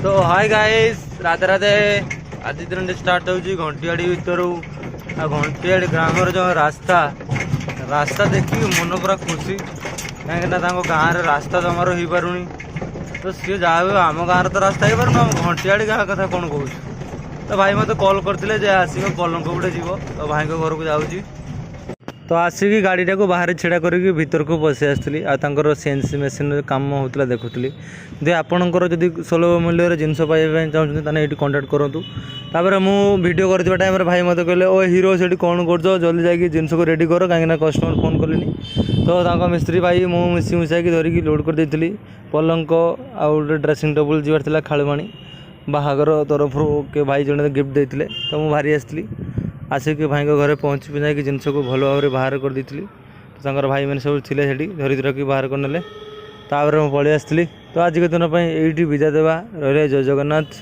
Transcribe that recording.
तो hi guys Radhe Radhe. आज दिन स्टार्ट होची घंटियाड़ी भितर आ घंटियाड़ी ग्रामर जो रास्ता रास्ता देखिए मन पूरा खुशी कहीं गाँव में रास्ता जमार हो पारुनी। तो सी जहाँ आम गाँव तो रास्ता हो पार घंटियाड़ी गाँव कथा कौन कौच। तो भाई मत कॉल करते आसिक पलंक गोटे जीव तो भाई घर को जाऊँगी। तो आसिक गाड़ीटा को बाहर छेड़ा करके भीतर को पशि आसती आर सीएनसी मेसीन काम होता देखुली। जे आपणकर जदि सुलभ मूल्य जिनस पाइबा चाहते हैं ये कंटाक्ट करूँ। तापर मु वीडियो करथिबा टाइम रे भाई मत कहले ओ हीरो से कौन कर जल्दी जाकि जिनस को रेडी कर कहीं कस्टमर फोन कले। तो मिस्त्री भाई मु मिसी मिसाई धरिकी लोड कर देती पलंक आउ ड्रेसिंग टेबुल जीवार था खालुमाणी बाहागर तरफ के भाई जड़े गिफ्ट देते। तो मुझे बाहरी आसती आसिक भाई घरे पहुँची पुजाई जिनस को भल भाव में बाहर कर देती। तो भाई मैंने सब थे धरी धरकी बाहर करने तापर मुझे पलि आसती। तो आज के दिन ये विदा देवा रही जय जगन्नाथ।